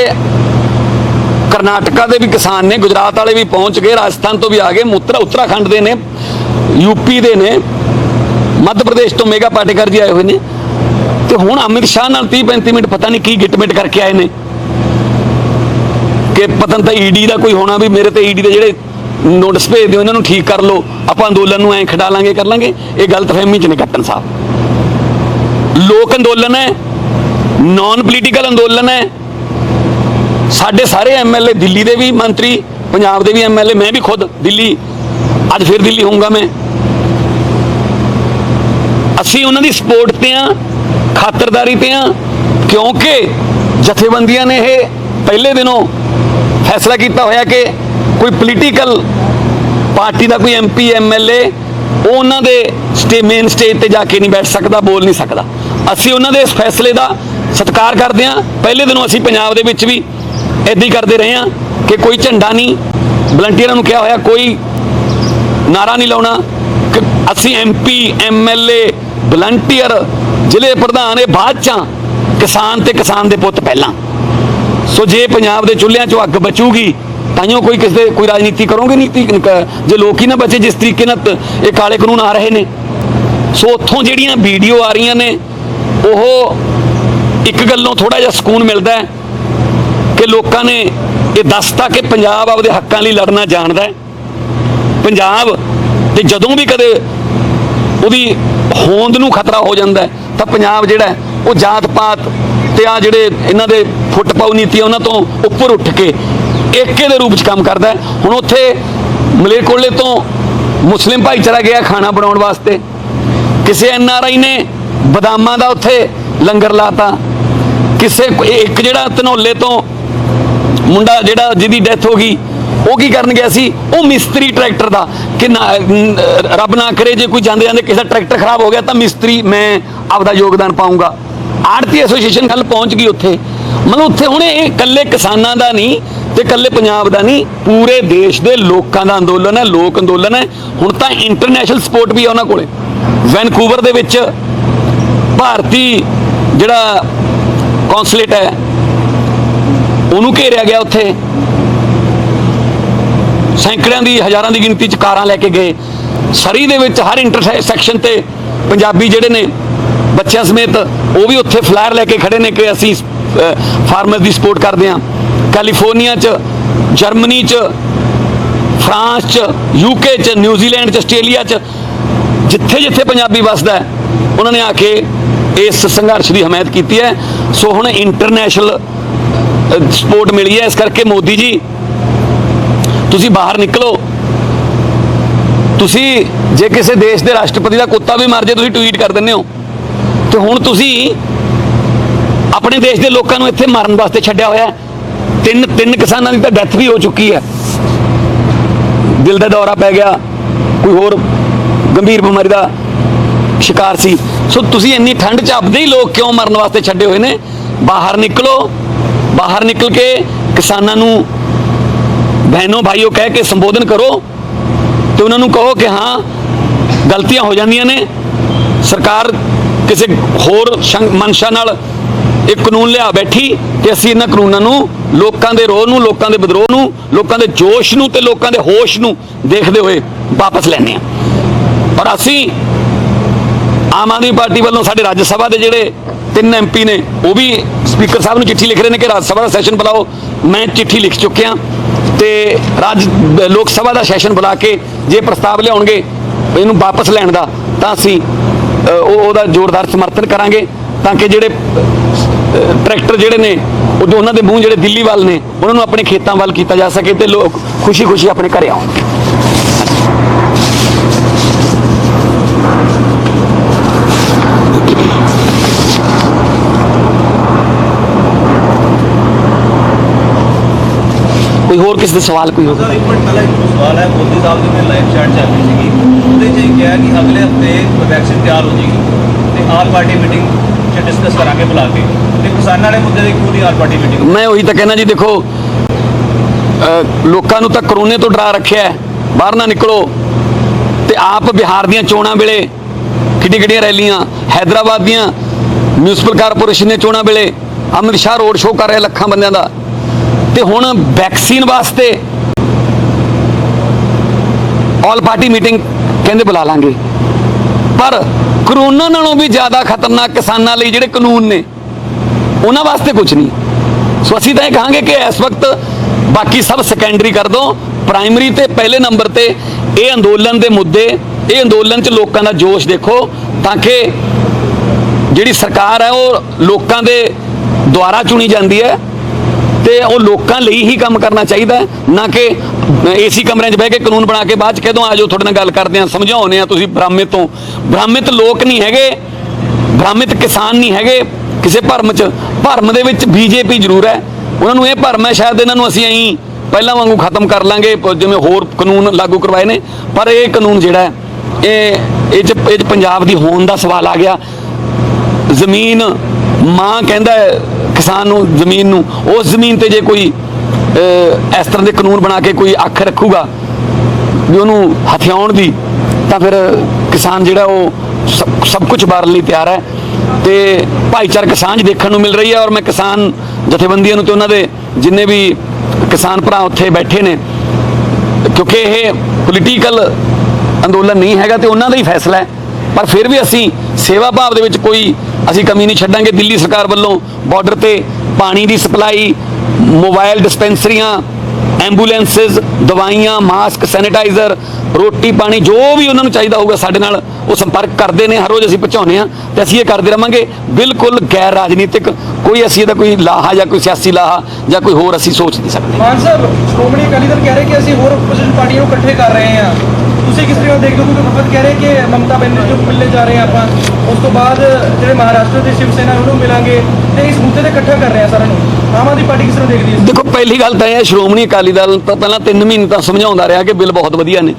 ਕਰਨਾਟਕਾ ਦੇ ਵੀ ਕਿਸਾਨ ਨੇ, ਗੁਜਰਾਤ ਵਾਲੇ ਵੀ ਪਹੁੰਚ ਗਏ, ਰਾਜਸਥਾਨ ਤੋਂ ਵੀ ਆ ਗਏ, ਉੱਤਰਾਖੰਡ ਦੇ ਨੇ, यूपी ਦੇ ਨੇ, मध्य प्रदेश तो मेगा पाटेकर जी आए हुए ने। तो हुण अमित शाह नाल 30-35 मिनट पता नहीं की गिटमिट करके आए ने कि पता नहीं ईडी का कोई होना भी मेरे तो ईडी के ਜਿਹੜੇ नोटिस भेज ਦਿਓ ਇਹਨਾਂ ਨੂੰ ठीक कर लो, ਆਪਾਂ ਅੰਦੋਲਨ ਨੂੰ ਐਂ ਖਿਡਾ ਲਾਂਗੇ ਕਰ ਲਾਂਗੇ। ਇਹ ਗਲਤਫਹਿਮੀ ਚ ਨੇ ਕੈਪਟਨ ਸਾਹਿਬ। ਲੋਕ ਅੰਦੋਲਨ ਹੈ, ਨੌਨ ਪੋਲੀਟੀਕਲ ਅੰਦੋਲਨ ਹੈ। ਸਾਡੇ ਸਾਰੇ ਐਮਐਲਏ ਦਿੱਲੀ ਦੇ ਵੀ ਮੰਤਰੀ, ਪੰਜਾਬ ਦੇ ਵੀ ਐਮਐਲਏ, मैं भी खुद दिल्ली, ਅੱਜ फिर दिल्ली ਹੋਊਂਗਾ मैं। ਅਸੀਂ ਉਹਨਾਂ ਦੀ ਸਪੋਰਟ ਤੇ ਆ, ਖਾਤਰਦਾਰੀ ਤੇ ਆ, ਕਿਉਂਕਿ ਜਥੇਬੰਦੀਆਂ ਨੇ ਇਹ ਪਹਿਲੇ ਦਿਨੋਂ ਫੈਸਲਾ ਕੀਤਾ ਹੋਇਆ ਕਿ ਕੋਈ ਪੋਲੀਟੀਕਲ ਪਾਰਟੀ ਦਾ ਕੋਈ ਐਮਪੀ ਐਮਐਲਏ ਉਹ ਉਹਨਾਂ ਦੇ ਮੇਨ ਸਟੇਜ ਤੇ ਜਾ ਕੇ ਨਹੀਂ ਬੈਠ ਸਕਦਾ, ਬੋਲ ਨਹੀਂ ਸਕਦਾ। ਅਸੀਂ ਉਹਨਾਂ ਦੇ ਇਸ ਫੈਸਲੇ ਦਾ ਸਤਿਕਾਰ ਕਰਦੇ ਹਾਂ। ਪਹਿਲੇ ਦਿਨੋਂ ਅਸੀਂ ਪੰਜਾਬ ਦੇ ਵਿੱਚ ਵੀ ਇੱਦਾਂ ਹੀ ਕਰਦੇ ਰਹੇ ਹਾਂ ਕਿ ਕੋਈ ਝੰਡਾ ਨਹੀਂ, ਵਲੰਟੀਅਰਾਂ ਨੂੰ ਕਿਹਾ ਹੋਇਆ ਕੋਈ ਨਾਰਾ ਨਹੀਂ ਲਾਉਣਾ, ਕਿ ਅਸੀਂ ਐਮਪੀ ਐਮਐਲਏ ਵਲੰਟੀਅਰ ਜ਼ਿਲ੍ਹੇ ਪ੍ਰਧਾਨ ਇਹ ਬਾਅਦ ਚ, ਕਿਸਾਨ ਤੇ ਕਿਸਾਨ ਦੇ ਪੁੱਤ ਪਹਿਲਾਂ। ਸੋ ਜੇ ਪੰਜਾਬ ਦੇ ਚੁੱਲ੍ਹਿਆਂ ਚੋਂ ਅੱਗ ਬਚੂਗੀ ਤਾਈਓ ਕੋਈ ਕਿਸੇ ਕੋਈ ਰਾਜਨੀਤੀ ਕਰੋਗੇ, ਨੀਤੀ ਜੇ ਲੋਕ ਹੀ ਨਾ ਬਚੇ ਜਿਸ ਤਰੀਕੇ ਨਾਲ ਇਹ ਕਾਲੇ ਕਾਨੂੰਨ ਆ ਰਹੇ ਨੇ। ਸੋ ਉੱਥੋਂ ਜਿਹੜੀਆਂ ਵੀਡੀਓ ਆ ਰਹੀਆਂ ਨੇ ਉਹ ਇੱਕ ਗੱਲੋਂ ਥੋੜਾ ਜਿਹਾ ਸਕੂਨ ਮਿਲਦਾ ਹੈ ਕਿ ਲੋਕਾਂ ਨੇ ਇਹ ਦੱਸਤਾ ਕਿ ਪੰਜਾਬ ਆਪਦੇ ਹੱਕਾਂ ਲਈ ਲੜਨਾ ਜਾਣਦਾ ਹੈ। ਪੰਜਾਬ ਤੇ ਜਦੋਂ ਵੀ ਕਦੇ ਉਹਦੀ ਹੋਂਦ ਨੂੰ ਖਤਰਾ ਹੋ ਜਾਂਦਾ ਤਾਂ ਪੰਜਾਬ ਜਿਹੜਾ ਉਹ ਜਾਤ ਪਾਤ ਤੇ ਆ ਜਿਹੜੇ ਇਹਨਾਂ ਦੇ ਫੁੱਟ ਪਾਉ ਨੀਤੀ ਉਹਨਾਂ ਤੋਂ ਉੱਪਰ ਉੱਠ ਕੇ ਏਕੇ ਦੇ ਰੂਪ 'ਚ ਕੰਮ ਕਰਦਾ। ਹੁਣ ਉੱਥੇ ਮਲੇਰਕੋਟਲੇ ਤੋਂ ਮੁਸਲਿਮ ਭਾਈਚਾਰਾ ਗਿਆ ਖਾਣਾ ਬਣਾਉਣ ਵਾਸਤੇ, ਕਿਸੇ ਐਨਆਰਆਈ ਨੇ ਬਦਾਮਾਂ ਦਾ ਉੱਥੇ ਲੰਗਰ ਲਾਤਾ, ਕਿਸੇ ਇੱਕ ਜਿਹੜਾ ਧਨੌਲੇ ਤੋਂ ਮੁੰਡਾ ਜਿਹੜਾ ਜਿਹਦੀ ਡੈਥ ਹੋ ਗਈ ਉਹ ਕੀ ਕਰਨ ਗਿਆ ਸੀ, ਉਹ ਮਿਸਤਰੀ ਟਰੈਕਟਰ ਦਾ ਕਿ ਰੱਬ ਨਾ ਕਰੇ ਜੇ ਕੋਈ ਜਾਂਦੇ ਜਾਂਦੇ ਕਿਸੇ ਦਾ ਟਰੈਕਟਰ ਖਰਾਬ ਹੋ ਗਿਆ ਤਾਂ ਮਿਸਤਰੀ ਮੈਂ ਆਪਦਾ ਯੋਗਦਾਨ ਪਾਊਂਗਾ। ਆੜਤੀ ਐਸੋਸੀਏਸ਼ਨ ਕੱਲ ਪਹੁੰਚ ਗਈ ਉੱਥੇ। ਮਤਲਬ ਉੱਥੇ ਹੁਣ ਇਹ ਇਕੱਲੇ ਕਿਸਾਨਾਂ ਦਾ ਨਹੀਂ ਤੇ ਇਕੱਲੇ ਪੰਜਾਬ ਦਾ ਨਹੀਂ, ਪੂਰੇ ਦੇਸ਼ ਦੇ ਲੋਕਾਂ ਦਾ ਅੰਦੋਲਨ ਹੈ, ਲੋਕ ਅੰਦੋਲਨ ਹੈ। ਹੁਣ ਤਾਂ ਇੰਟਰਨੈਸ਼ਨਲ ਸਪੋਰਟ ਵੀ ਹੈ ਉਹਨਾਂ ਕੋਲੇ। ਵੈਨਕੂਵਰ ਦੇ ਵਿੱਚ ਭਾਰਤੀ ਜਿਹੜਾ ਕੌਂਸਲੇਟ ਹੈ ਉਹਨੂੰ ਘੇਰਿਆ ਗਿਆ, ਉੱਥੇ ਸੈਂਕੜਿਆਂ ਦੀ ਹਜ਼ਾਰਾਂ ਦੀ ਗਿਣਤੀ 'ਚ ਕਾਰਾਂ ਲੈ ਕੇ ਗਏ। ਸਰੀ ਦੇ ਵਿੱਚ ਹਰ ਇੰਟਰਸੈਕਸ਼ਨ ਤੇ ਪੰਜਾਬੀ ਜਿਹੜੇ ਨੇ ਬੱਚਿਆਂ ਸਮੇਤ ਉਹ ਵੀ ਉੱਥੇ ਫਲਾਇਰ ਲੈ ਕੇ ਖੜੇ ਨੇ ਕਿ ਅਸੀਂ ਫਾਰਮਰ ਦੀ ਸਪੋਰਟ ਕਰਦੇ ਹਾਂ। ਕੈਲੀਫੋਰਨੀਆ 'ਚ, ਜਰਮਨੀ 'ਚ, ਫਰਾਂਸ 'ਚ, ਯੂਕੇ 'ਚ, ਨਿਊਜ਼ੀਲੈਂਡ 'ਚ, ਆਸਟ੍ਰੇਲੀਆ 'ਚ ਜਿੱਥੇ ਜਿੱਥੇ ਪੰਜਾਬੀ ਵੱਸਦਾ ਹੈ ਉਹਨਾਂ ਨੇ ਆ ਕੇ ਇਸ ਸੰਘਰਸ਼ ਦੀ ਹਮਾਇਤ ਕੀਤੀ ਹੈ। ਸੋ ਹੁਣ ਇੰਟਰਨੈਸ਼ਨਲ ਸਪੋਰਟ ਮਿਲੀ ਹੈ। ਇਸ ਕਰਕੇ ਮੋਦੀ ਜੀ ਤੁਸੀਂ ਬਾਹਰ ਨਿਕਲੋ। ਤੁਸੀਂ ਜੇ ਕਿਸੇ ਦੇਸ਼ ਦੇ ਰਾਸ਼ਟਰਪਤੀ ਦਾ ਕੁੱਤਾ ਵੀ ਮਰ ਜੇ ਤੁਸੀਂ ਟਵੀਟ ਕਰ ਦਿੰਦੇ ਹੋ, ਤੇ ਹੁਣ ਤੁਸੀਂ ਆਪਣੇ ਦੇਸ਼ ਦੇ ਲੋਕਾਂ ਨੂੰ ਇੱਥੇ ਮਾਰਨ ਵਾਸਤੇ ਛੱਡਿਆ ਹੋਇਆ। ਤਿੰਨ ਕਿਸਾਨਾਂ ਦੀ ਤਾਂ ਡੈਥ ਵੀ ਹੋ ਚੁੱਕੀ ਹੈ, ਦਿਲ ਦਾ ਦੌਰਾ ਪੈ ਗਿਆ, ਕੋਈ ਹੋਰ ਗੰਭੀਰ ਬਿਮਾਰੀ ਦਾ ਸ਼ਿਕਾਰ ਸੀ। ਸੋ ਤੁਸੀਂ ਇੰਨੀ ਠੰਡ 'ਚ ਆਪਦੇ ਹੀ ਲੋਕ ਕਿਉਂ ਮਰਨ ਵਾਸਤੇ ਛੱਡੇ ਹੋਏ ਨੇ? ਬਾਹਰ ਨਿਕਲੋ, ਬਾਹਰ ਨਿਕਲ ਕੇ ਕਿਸਾਨਾਂ ਨੂੰ ਬਹਿਨੋ ਭਾਈਓ ਕਹਿ ਕੇ ਸੰਬੋਧਨ ਕਰੋ ਤੇ ਉਹਨਾਂ ਨੂੰ ਕਹੋ ਕਿ ਹਾਂ ਗਲਤੀਆਂ ਹੋ ਜਾਂਦੀਆਂ ਨੇ, ਸਰਕਾਰ ਕਿਸੇ ਹੋਰ ਮਨਸ਼ਾ ਨਾਲ ਇਹ ਕਾਨੂੰਨ ਲਿਆ ਬੈਠੀ ਤੇ ਅਸੀਂ ਇਹਨਾਂ ਕਾਨੂੰਨਾਂ ਨੂੰ ਲੋਕਾਂ ਦੇ ਰੋਹ ਨੂੰ, ਲੋਕਾਂ ਦੇ ਵਿਦਰੋਹ ਨੂੰ, ਲੋਕਾਂ ਦੇ ਜੋਸ਼ ਨੂੰ ਤੇ ਲੋਕਾਂ ਦੇ ਹੋਸ਼ ਨੂੰ ਦੇਖਦੇ ਹੋਏ ਵਾਪਸ ਲੈਣੇ ਆ। ਔਰ ਅਸੀਂ ਆਮ ਆਦਮੀ ਪਾਰਟੀ ਵੱਲੋਂ ਸਾਡੇ ਰਾਜ ਸਭਾ ਦੇ ਜਿਹੜੇ 3 ਐਮਪੀ ਨੇ ਉਹ ਵੀ ਸਪੀਕਰ ਸਾਹਿਬ ਨੂੰ ਚਿੱਠੀ ਲਿਖ ਰਹੇ ਨੇ ਕਿ ਰਾਜ ਸਭਾ ਦਾ ਸੈਸ਼ਨ ਬੁਲਾਓ। ਮੈਂ ਚਿੱਠੀ ਲਿਖ ਚੁੱਕਿਆ ਤੇ ਲੋਕ ਸਭਾ ਦਾ ਸੈਸ਼ਨ ਬੁਲਾ ਕੇ ਜੇ ਪ੍ਰਸਤਾਵ ਲਿਆਉਣਗੇ ਇਹਨੂੰ ਵਾਪਸ ਲੈਣ ਦਾ ਤਾਂ ਅਸੀਂ ਉਹਦਾ ਜ਼ੋਰਦਾਰ ਸਮਰਥਨ ਕਰਾਂਗੇ, ਤਾਂ ਕਿ ਜਿਹੜੇ ਟਰੈਕਟਰ ਜਿਹੜੇ ਨੇ ਉਹ ਉਹਨਾਂ ਦੇ ਮੂੰਹ ਜਿਹੜੇ ਦਿੱਲੀ ਵੱਲ ਨੇ ਉਹਨਾਂ ਨੂੰ ਆਪਣੇ ਖੇਤਾਂ ਵੱਲ ਕੀਤਾ ਜਾ ਸਕੇ ਤੇ ਲੋਕ ਖੁਸ਼ੀ-ਖੁਸ਼ੀ ਆਪਣੇ ਘਰੇ ਆਉਣ। ਕੋਈ ਹੋਰ ਕਿਸੇ ਦਾ ਸਵਾਲ ਕੋਈ ਹੋਵੇ? ਇੱਕ ਮਿੰਟ ਪਹਿਲਾਂ ਇੱਕ ਸਵਾਲ ਹੈ। ਮੋਦੀ ਸਾਹਿਬ ਦੀ ਮੈਂ ਲਾਈਵ ਚੈਟ ਚੱਲ ਰਹੀ ਸੀਗੀ, ਉਹਦੇ 'ਚ ਇਹ ਕਿਹਾ ਕਿ ਅਗਲੇ ਹਫਤੇ ਵੈਕਸੀਨ ਤਿਆਰ ਹੋ ਜਾਏਗੀ ਤੇ ਆਲ ਪਾਰਟੀ ਮੀਟਿੰਗ 'ਚ ਡਿਸਕਸ ਕਰਾਂਗੇ ਬੁਲਾ ਕੇ, ਤੇ ਕਿਸਾਨਾਂ ਵਾਲੇ ਮੁੱਦੇ ਦੀ ਪੂਰੀ ਆਲ ਪਾਰਟੀ ਮੀਟਿੰਗ। ਮੈਂ ਉਹੀ ਤਾਂ ਕਹਿਣਾ ਜੀ, ਦੇਖੋ ਲੋਕਾਂ ਨੂੰ ਤਾਂ ਕਰੋਨੇ ਤੋਂ ਡਰਾ ਰੱਖਿਆ ਹੈ, ਬਾਹਰ ਨਾ ਨਿਕਲੋ। ਤੇ ਆਪ ਬਿਹਾਰ ਦੀਆਂ ਚੋਣਾਂ ਵੇਲੇ ਕਿੱਡੀਆਂ ਰੈਲੀਆਂ, ਹੈਦਰਾਬਾਦ ਦੀਆਂ ਮਿਊਨਿਸਪਲ ਕਾਰਪੋਰੇਸ਼ਨ ਦੀਆਂ ਚੋਣਾਂ ਵੇਲੇ ਅਮਿਤ ਸ਼ਾਹ ਰੋਡ ਸ਼ੋਅ ਕਰ ਰਿਹਾ ਲੱਖਾਂ ਬੰਦਿਆਂ ਦਾ। ਤੇ ਹੁਣ ਵੈਕਸੀਨ ਵਾਸਤੇ ਆਲ ਪਾਰਟੀ ਮੀਟਿੰਗ ਕਹਿੰਦੇ ਬੁਲਾ ਲਾਂਗੇ। ਪਰ ਕਰੋਨਾ ਨਾਲੋਂ ਵੀ ਜ਼ਿਆਦਾ ਖਤਰਨਾਕ ਕਿਸਾਨਾਂ ਲਈ ਜਿਹੜੇ ਕਾਨੂੰਨ ਨੇ ਉਹਨਾਂ ਵਾਸਤੇ ਕੁਝ ਨਹੀਂ। ਸੋ ਅਸੀਂ ਤਾਂ ਇਹ ਕਹਾਂਗੇ ਕਿ ਇਸ ਵਕਤ ਬਾਕੀ ਸਭ ਸੈਕੰਡਰੀ ਕਰ ਦਿਓ, ਪ੍ਰਾਇਮਰੀ ਤੇ ਪਹਿਲੇ ਨੰਬਰ ਤੇ ਇਹ ਅੰਦੋਲਨ ਦੇ ਮੁੱਦੇ, ਇਹ ਅੰਦੋਲਨ 'ਚ ਲੋਕਾਂ ਦਾ ਜੋਸ਼ ਦੇਖੋ, ਤਾਂ ਕਿ ਜਿਹੜੀ ਸਰਕਾਰ ਹੈ ਉਹ ਲੋਕਾਂ ਦੇ ਦੁਆਰਾ ਚੁਣੀ ਜਾਂਦੀ ਹੈ ਤੇ ਉਹ ਲੋਕਾਂ ਲਈ ਹੀ ਕੰਮ ਕਰਨਾ ਚਾਹੀਦਾ ਹੈ, ਨਾ ਕਿ ਏਸੀ ਕਮਰਿਆਂ 'ਚ ਬਹਿ ਕੇ ਕਾਨੂੰਨ ਬਣਾ ਕੇ ਬਾਅਦ 'ਚ ਕਹਿ ਦੋ ਆ ਜਾਓ ਤੁਹਾਡੇ ਨਾਲ ਗੱਲ ਕਰਦੇ ਹਾਂ, ਸਮਝਾਉਂਦੇ ਹਾਂ। ਤੁਸੀਂ ਭ੍ਰਮਿਤ ਲੋਕ ਨਹੀਂ ਹੈਗੇ, ਭ੍ਰਮਿਤ ਕਿਸਾਨ ਨਹੀਂ ਹੈਗੇ ਕਿਸੇ ਭਰਮ 'ਚ। ਭਰਮ ਦੇ ਵਿੱਚ ਬੀਜੇਪੀ ਜ਼ਰੂਰ ਹੈ, ਉਹਨਾਂ ਨੂੰ ਇਹ ਭਰਮ ਹੈ ਸ਼ਾਇਦ ਇਹਨਾਂ ਨੂੰ ਅਸੀਂ ਐਂ ਪਹਿਲਾਂ ਵਾਂਗੂ ਖਤਮ ਕਰ ਲਾਂਗੇ ਜਿਵੇਂ ਹੋਰ ਕਾਨੂੰਨ ਲਾਗੂ ਕਰਵਾਏ ਨੇ। ਪਰ ਇਹ ਕਾਨੂੰਨ ਜਿਹੜਾ ਹੈ ਇਹ 'ਚ ਪੰਜਾਬ ਦੀ ਹੋਂਦ ਦਾ ਸਵਾਲ ਆ ਗਿਆ। ਜ਼ਮੀਨ ਮਾਂ ਕਹਿੰਦਾ ਕਿਸਾਨ ਨੂੰ, ਜ਼ਮੀਨ ਨੂੰ, ਉਸ ਜ਼ਮੀਨ ਤੇ ਜੇ ਕੋਈ ਇਸ ਤਰ੍ਹਾਂ ਦੇ ਕਾਨੂੰਨ ਬਣਾ ਕੇ ਕੋਈ ਅੱਖ ਰੱਖੂਗਾ ਵੀ ਉਹਨੂੰ ਹਥਿਆਉਣ ਦੀ, ਤਾਂ ਫਿਰ ਕਿਸਾਨ ਜਿਹੜਾ ਉਹ ਸਭ ਕੁਝ ਵਾਰਨ ਲਈ ਤਿਆਰ ਹੈ। ਤੇ ਭਾਈਚਾਰਕ ਸਾਂਝ ਦੇਖਣ ਨੂੰ ਮਿਲ ਰਹੀ ਹੈ। ਔਰ ਮੈਂ ਕਿਸਾਨ ਜਥੇਬੰਦੀਆਂ ਨੂੰ ਤੇ ਉਹਨਾਂ ਦੇ ਜਿੰਨੇ ਵੀ ਕਿਸਾਨ ਭਰਾ ਉੱਥੇ ਬੈਠੇ ਨੇ, ਕਿਉਂਕਿ ਇਹ ਪੋਲੀਟੀਕਲ ਅੰਦੋਲਨ ਨਹੀਂ ਹੈਗਾ ਤੇ ਉਹਨਾਂ ਦਾ ਹੀ ਫੈਸਲਾ ਹੈ, ਪਰ ਫਿਰ ਵੀ ਅਸੀਂ ਸੇਵਾ ਭਾਵ ਦੇ ਵਿੱਚ ਕੋਈ ਅਸੀਂ ਕਮੀ ਨਹੀਂ ਛੱਡਾਂਗੇ। ਦਿੱਲੀ ਸਰਕਾਰ ਵੱਲੋਂ ਬਾਰਡਰ ਤੇ ਪਾਣੀ ਦੀ ਸਪਲਾਈ, ਮੋਬਾਈਲ ਡਿਸਪੈਂਸਰੀਆਂ, ਐਂਬੂਲੈਂਸਿਸ, ਦਵਾਈਆਂ, ਮਾਸਕ, ਸੈਨੀਟਾਈਜ਼ਰ, ਰੋਟੀ ਪਾਣੀ, ਜੋ ਵੀ ਉਹਨਾਂ ਨੂੰ ਚਾਹੀਦਾ ਹੋਊਗਾ ਸਾਡੇ ਨਾਲ ਉਹ ਸੰਪਰਕ ਕਰਦੇ ਨੇ, ਹਰ ਰੋਜ਼ ਅਸੀਂ ਪਹੁੰਚਾਉਂਦੇ ਹਾਂ ਤੇ ਅਸੀਂ ਇਹ ਕਰਦੇ ਰਹਾਂਗੇ। ਬਿਲਕੁਲ ਗੈਰ ਰਾਜਨੀਤਿਕ, ਕੋਈ ਅਸੀਂ ਇਹਦਾ ਕੋਈ ਲਾਹਾ ਜਾਂ ਕੋਈ ਸਿਆਸੀ ਲਾਹਾ ਜਾਂ ਕੋਈ ਹੋਰ ਅਸੀਂ ਸੋਚ ਨਹੀਂ ਸਕਦੇ। ਮਾਨ ਸਾਹਿਬ, ਸ਼੍ਰੋਮਣੀ ਅਕਾਲੀ ਦਲ ਕਹਿ ਰਹੇ ਕਿ ਅਸੀਂ ਹੋਰ ਆਪੋਜੀਸ਼ਨ ਪਾਰਟੀਆਂ ਨੂੰ ਇਕੱਠੇ ਕਰ ਰਹੇ ਹਾਂ, ਤੁਸੀਂ ਕਿਸ ਤਰ੍ਹਾਂ ਦੇਖਦੇ ਹੋ? ਕਿਉਂਕਿ ਵਫਦ ਕਹਿ ਰਹੇ ਕਿ ਮਮਤਾ ਬੈਨਰਜੀ ਨੂੰ ਮਿਲਣੇ ਜਾ ਰਹੇ ਹਾਂ ਆਪਾਂ, ਉਸ ਤੋਂ ਬਾਅਦ ਜਿਹੜੇ ਮਹਾਰਾਸ਼ਟਰ ਦੀ ਸ਼ਿਵ ਸੈਨਾ ਉਹਨੂੰ ਮਿਲਾਂਗੇ ਤੇ ਇਸ ਮੁੱਦੇ ਤੇ ਇਕੱਠਾ ਕਰ ਰਹੇ ਹਾਂ ਸਾਰਿਆਂ ਨੂੰ। ਆਮ ਆਦਮੀ ਪਾਰਟੀ ਕਿਸ ਤਰ੍ਹਾਂ ਦੇਖਦੀ ਹੈ? ਦੇਖੋ, ਪਹਿਲੀ ਗੱਲ ਤਾਂ ਇਹ ਹੈ, ਸ਼੍ਰੋਮਣੀ ਅਕਾਲੀ ਦਲ ਤਾਂ ਪਹਿਲਾਂ 3 ਮਹੀਨੇ ਤਾਂ ਸਮਝਾਉਂਦਾ ਰਿਹਾ ਕਿ ਬਿੱਲ ਬਹੁਤ ਵਧੀਆ ਨੇ,